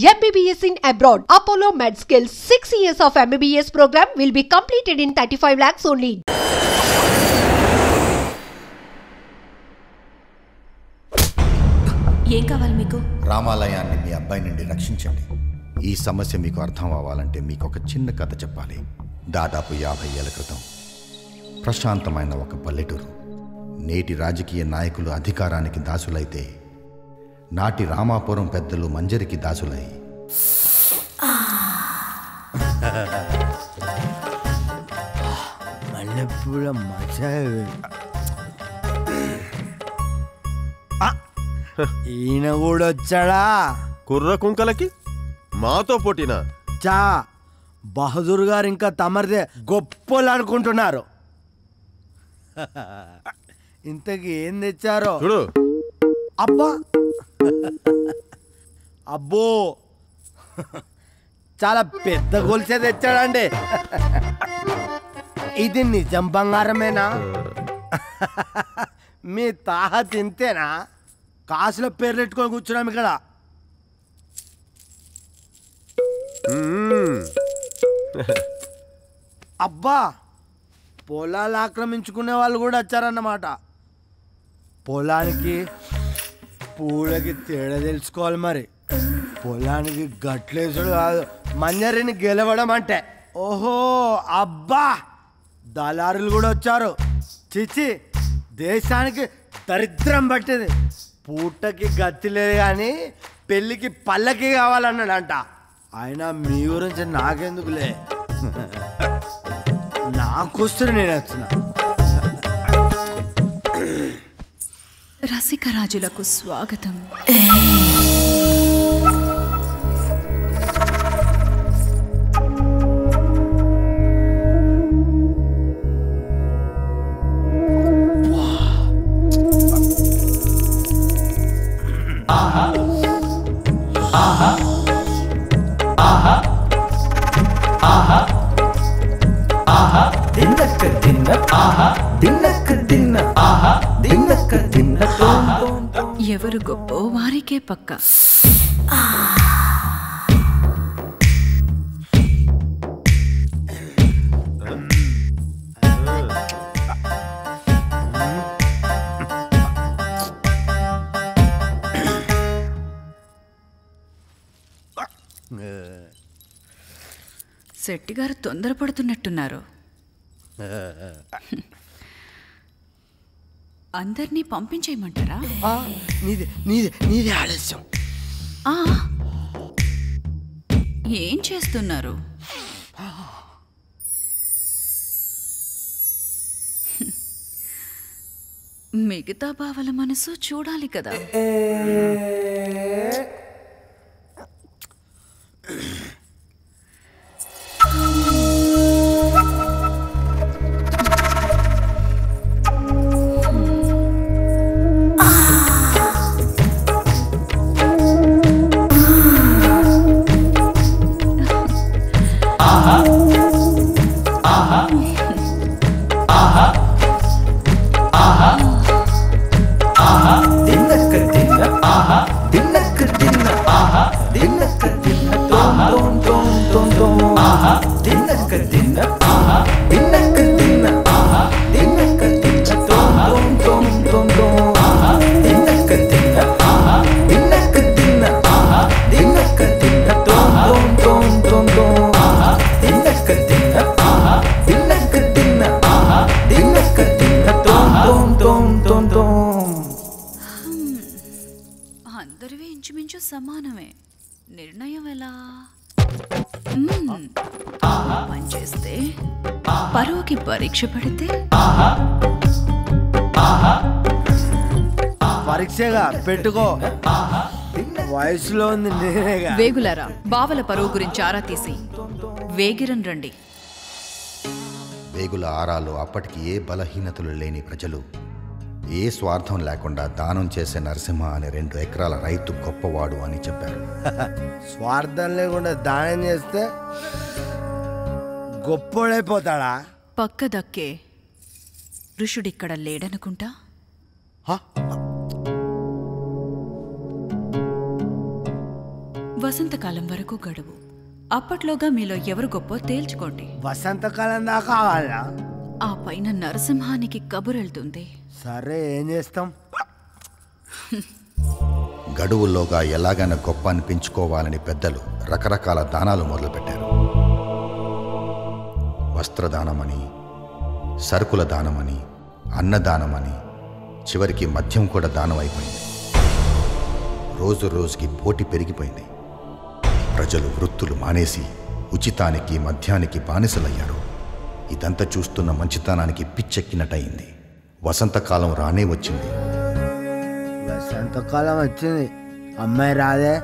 MBBS in abroad. Apollo MedSkills 6 years of MBBS program will be completed in 35 lakhs only. ఏం కావాలి మీకు? రామాలయాన్ని మీ అబ్బాయి నుండి రక్షించండి. ఈ సమస్య మీకు అర్థం అవ్వాలంటే మీకు ఒక చిన్న కథ చెప్పాలి. దాదాపు 50 ఏళ్ల క్రితం ప్రశాంతమైన ఒక పల్లెటూరు. నేటి రాజకీయ నాయకులు అధికారానికి దాసులైతే నాటి రామాపురం పెద్దలు మంజరికి దాసులై ఈయన కూడా వచ్చాడా? కుర్ర కుంకలకి మాతో పోటీనా? చా బహదూర్ గారు ఇంకా తమరిదే గొప్పలు అనుకుంటున్నారు. ఇంతకి ఏం తెచ్చారో చూడు. అబ్బా అబ్బో చాలా పెద్ద గొలుసే తెచ్చాడండి. ఇది నిజం బంగారమేనా? మీ తాహ తింతేనా? కాసులో పేర్లు పెట్టుకొని కూర్చున్నాం ఇక్కడ. అబ్బా పొలాలు ఆక్రమించుకునే వాళ్ళు కూడా వచ్చారన్నమాట. పొలానికి పూలకి తేడా తెలుసుకోవాలి. మరి పొలానికి గట్లేసుడు కాదు, మంజరిని గెలవడం అంటే. ఓహో అబ్బా దళారులు కూడా వచ్చారు. చిచి దేశానికి దరిద్రం పట్టింది. పూటకి గతి లేదు కానీ పెళ్ళికి పల్లకి కావాలన్నాడంట. ఆయన మీ గురించి నాకెందుకులే, నాకొస్తుంది, నేను వచ్చిన. రసికరాజులకు స్వాగతం. ఎవరు గొప్ప వారికే పక్క. శెట్టి గారు తొందరపడుతున్నట్టున్నారు. అందరినీ పంపించేయమంటారా? నీది ఆలస్యం. ఏం చేస్తున్నారు? మిగతా బావల మనసు చూడాలి కదా. అందరివి ఇంచుమించు సమానమే. నిర్ణయం ఎలా? పనిచేస్తే పరువుకి పరీక్ష పెడితే పరీక్షగా పెట్టుకో. వయసులో ఉంది నేనేగా. వేగులారా, బావల పరువు గురించి ఆరా తీసి వేగిరన్ రండి. వేగుల ఆరాలో అప్పటికి ఏ బలహీనతలు లేని ప్రజలు ఏ స్వార్థం లేకుండా దానం చేసే నరసింహ అనే 2 ఎకరాల రైతు గొప్పవాడు అని చెప్పారు. స్వార్థం లేకుండా దానం చేస్తే గొప్పోడైపోతాడా? పక్క దక్కే ఋషుడిక్కడ లేడనుకుంటా. వసంతకాలం వరకు గడువు. అప్పట్లోగా మీలో ఎవరు గొప్ప తేల్చుకోండి. వసంతకాలం దాకా కావాలా? ఆ పైన నరసింహానికి కబురెళ్తుంది. సరే, ఏం చేస్తాం? గడువుల్లోగా ఎలాగైనా గొప్ప అనిపించుకోవాలని పెద్దలు రకరకాల దానాలు మొదలుపెట్టారు. వస్త్రదానమని, సరుకుల దానమని, అన్నదానమని, చివరికి మద్యం కూడా దానం అయిపోయింది. రోజు రోజుకి పోటీ పెరిగిపోయింది. ప్రజలు వృత్తులు మానేసి ఉచితానికి, మద్యానికి బానిసలయ్యారు. ఇదంతా చూస్తున్న మంచితనానికి పిచ్చెక్కినట్టయింది. వసంతకాలం రానే వచ్చింది. వసంతకాలం వచ్చింది, అమ్మాయి రాదే.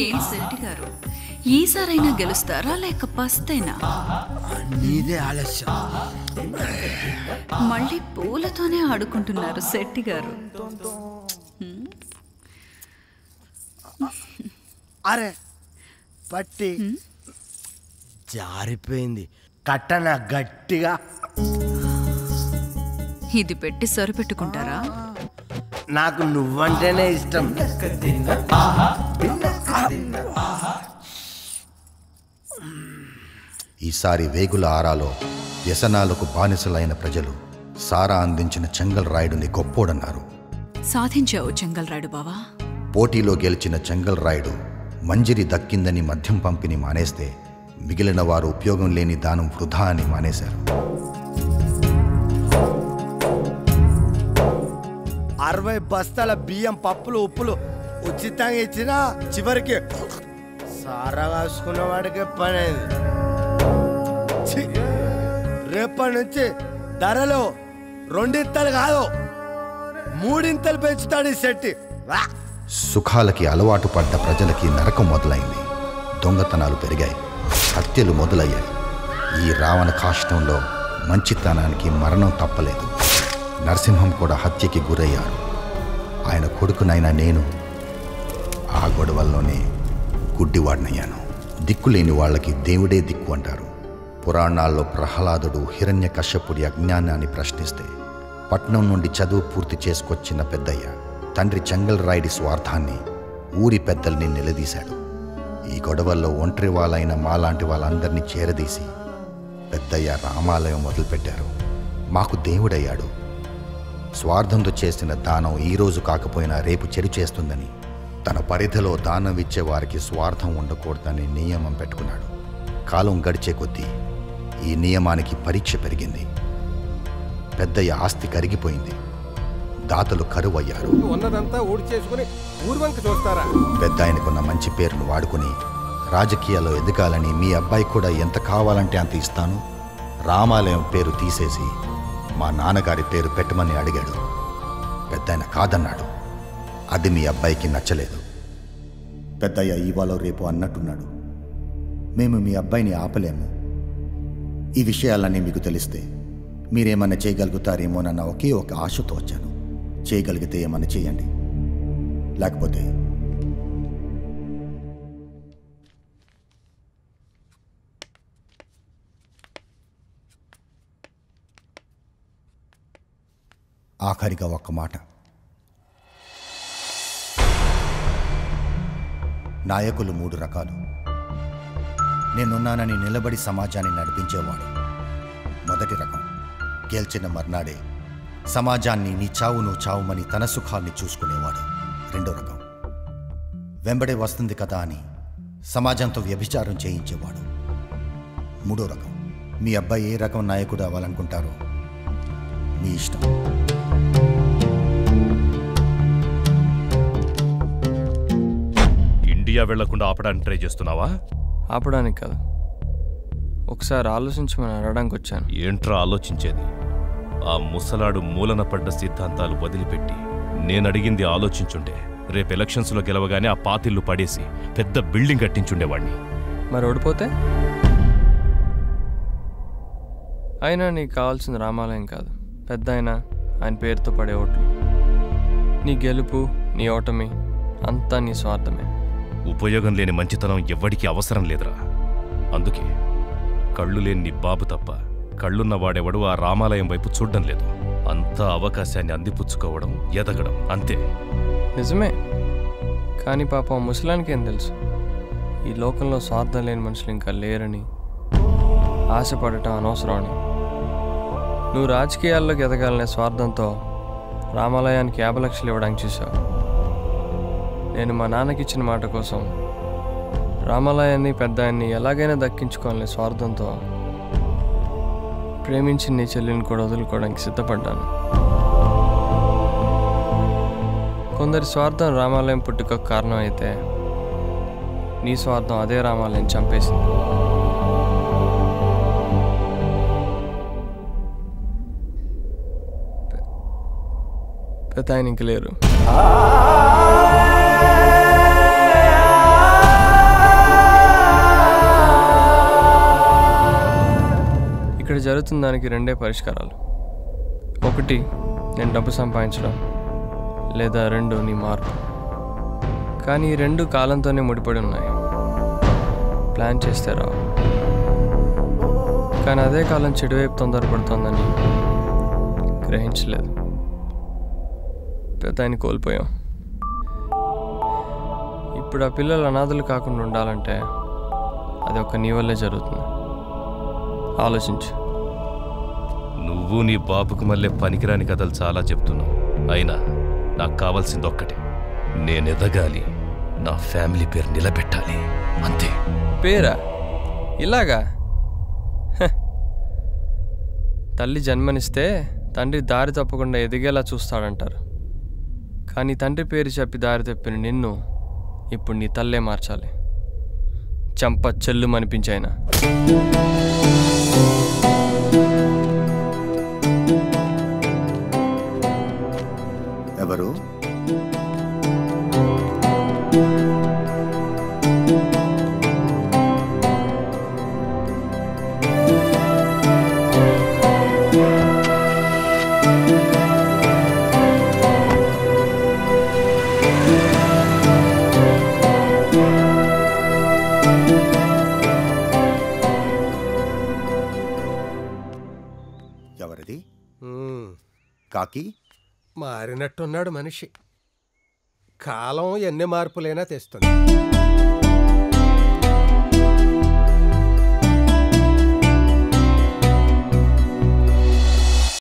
ఏం శెట్టి గారు, ఈసారైనా గెలుస్తారా లేక పస్తేనా? నీదే ఆలస్యం. మళ్ళీ పూలతోనే ఆడుకుంటున్నారు శెట్టి గారు. అరే పట్టి జారిపోయింది. కట్టన గట్టిగా. ఇది పెట్టి సరిపెట్టుకుంటారా? నాకు నువ్వంటేనే ఇష్టం. ఈసారి వేగుల ఆరాలో వ్యసనాలకు బానిసలైన ప్రజలు సారా అందించిన చెంగల్ రాయుడుని గొప్పోడన్నారు. సాధించావు చెంగల్ రాయుడు బావా. పోటీలో గెలిచిన చెంగల్ రాయుడు మంజిరి దక్కిందని మద్యం పంపిణీ మానేస్తే మిగిలిన వారు ఉపయోగం లేని దానం వృధా అని మానేశారు. 60 బస్తాల బియ్యం, పప్పులు, ఉప్పులు ఉచితంగా ఇచ్చినా చివరికి సారా కాసుకున్న వాడికి పనేది. రేపటి నుంచి ధరలు 2 ఇంతలు కాదు 3 ఇంతలు పెంచుతాడు ఈ శెట్టి. సుఖాలకి అలవాటు పడ్డ ప్రజలకి నరకం మొదలైంది. దొంగతనాలు పెరిగాయి, హత్యలు మొదలయ్యాయి. ఈ రావణ కాష్టంలో మంచితనానికి మరణం తప్పలేదు. నరసింహం కూడా హత్యకి గురయ్యారు. ఆయన కొడుకునైనా నేను ఆ గొడవల్లోనే గుడ్డివాడినయ్యాను. దిక్కులేని వాళ్ళకి దేవుడే దిక్కు అంటారు. పురాణాల్లో ప్రహ్లాదుడు హిరణ్య కశ్యపుడి అజ్ఞానాన్ని ప్రశ్నిస్తే పట్నం నుండి చదువు పూర్తి చేసుకొచ్చిన పెద్దయ్య తండ్రి చెంగల్ రాయుడి స్వార్థాన్ని ఊరి పెద్దల్ని నిలదీశాడు. ఈ గొడవల్లో ఒంటరి వాళ్ళైన మాలాంటి వాళ్ళందరినీ చేరదీసి పెద్దయ్య రామాలయం మొదలుపెట్టారు. మాకు దేవుడయ్యాడు. స్వార్థంతో చేసిన దానం ఈరోజు కాకపోయినా రేపు చెడు చేస్తుందని, తన పరిధిలో దానం ఇచ్చే వారికి స్వార్థం ఉండకూడదని నియమం పెట్టుకున్నాడు. కాలం గడిచే కొద్దీ ఈ నియమానికి పరీక్ష పెరిగింది. పెద్దయ్య ఆస్తి కరిగిపోయింది. దాతలు కరువయ్యారు. ఉన్నదంతా ఊడి చేసుకుని ఊర్వంక చూస్తారా? పెద్ద ఆయనకున్న మంచి పేరును వాడుకుని రాజకీయాల్లో ఎదగాలని మీ అబ్బాయి కూడా ఎంత కావాలంటే అంత ఇస్తాను, రామాలయం పేరు తీసేసి మా నాన్నగారి పేరు పెట్టమని అడిగాడు. పెద్దాయన కాదన్నాడు. అది మీ అబ్బాయికి నచ్చలేదు. పెద్దయ్య ఇవాళ రేపు అన్నట్టున్నాడు. మేము మీ అబ్బాయిని ఆపలేము. ఈ విషయాలన్నీ మీకు తెలిస్తే మీరేమన్నా చేయగలుగుతారేమోనన్న ఒకే ఒక ఆశతో వచ్చాను. చేయగలిగితే ఏమన్నా చేయండి, లేకపోతే ఆఖరిగా ఒక్క మాట. నాయకులు 3 రకాలు. నేనున్నానని నిలబడి సమాజాన్ని నడిపించేవాడు మొదటి రకం. గెలిచిన మర్నాడే సమాజాన్ని నీ చావు నువ్వు చావుమని తన సుఖాన్ని చూసుకునేవాడు రెండో రకం. వెంబడే వస్తుంది కదా అని సమాజంతో వ్యభిచారం చేయించేవాడు మూడో రకం. మీ అబ్బాయి ఏ రకం నాయకుడు అవ్వాలనుకుంటారో మీ ఇష్టం. ఇండియా వెళ్లకుండా ఆపడానికి ట్రై చేస్తున్నావా? ఆపడానికి కాదు, ఒకసారి ఆలోచించమని అడగడానికి వచ్చాను. ఏంట్రా ఆలోచించేది? ఆ ముసలాడు మూలన పడ్డ సిద్ధాంతాలు వదిలిపెట్టి నేనడిగింది ఆలోచించుంటే రేపు ఎలక్షన్స్లో గెలవగానే ఆ పాతిళ్ళు పడేసి పెద్ద బిల్డింగ్ కట్టించుండేవాణ్ణి. మరి ఓడిపోతే? అయినా నీకు కావాల్సిన రామాలయం కాదు, పెద్ద ఆయన పేరుతో పడే ఓట్లు. నీ గెలుపు నీ ఓటమి అంతా నీ స్వార్థమే. ఉపయోగం లేని మంచితనం ఎవ్వడికి అవసరం లేదురా. అందుకే కళ్ళు లేని నీ బాబు తప్ప కళ్ళున్న వాడెవడు ఆ రామాలయం వైపు చూడ్డం లేదు. అంతా అవకాశాన్ని అందిపుచ్చుకోవడం, ఎదగడం అంతే. నిజమే, కానీ పాపం ముసలానికి ఏం తెలుసు ఈ లోకంలో స్వార్థం లేని మనుషులు ఇంకా లేరని, ఆశపడటం అనవసరం అని. నువ్వు రాజకీయాల్లోకి ఎదగాలనే స్వార్థంతో రామాలయానికి 50 లక్షలు ఇవ్వడానికి చూసావు. నేను మా నాన్నకి ఇచ్చిన మాట కోసం రామాలయాన్ని పెద్ద ఆయన్ని ఎలాగైనా దక్కించుకోవాలనే స్వార్థంతో ప్రేమించిన నీ చెల్లిని కూడా వదులుకోవడానికి సిద్ధపడ్డాను. కొందరి స్వార్థం రామాలయం పుట్టుకకు కారణం అయితే నీ స్వార్థం అదే రామాలయం చంపేసింది. పెద్ద ఆయన ఇంక లేరు. ఇక్కడ జరుగుతున్న దానికి 2 పరిష్కారాలు. 1 నేను డబ్బు సంపాదించడం, లేదా 2 నీ మార్పు. కానీ ఈ 2 కాలంతోనే ముడిపడి ఉన్నాయి. ప్లాన్ చేస్తే రావు. కానీ అదే కాలం చెడువైపు తొందరపడుతోందని గ్రహించలేదు. పెద్ద ఆయన కోల్పోయాం. ఇప్పుడు ఆ పిల్లలు అనాథలు కాకుండా ఉండాలంటే అది ఒక నీ వల్లే జరుగుతుంది. ఆలోచించు. నువ్వు నీ బాబుకు మళ్ళీ పనికిరాని కథలు చాలా చెప్తున్నావు. అయినా నాకు కావాల్సింది ఒక్కటే, నేను ఎదగాలి, నా ఫ్యామిలీ పేరు నిలబెట్టాలి, అంతే. పేరా? ఇలాగా? తల్లి జన్మనిస్తే తండ్రి దారి తప్పకుండా ఎదిగేలా చూస్తాడంటారు. కానీ తండ్రి పేరు చెప్పి దారి తప్పిన నిన్ను ఇప్పుడు నీ తల్లే మార్చాలి. చంప చెల్లుమనిపించాయినా. ఎవరు? ఎవరిది? కాకి మారినట్టున్నాడు మనిషి. కాలం ఎన్ని మార్పులైనా తెస్తుంది.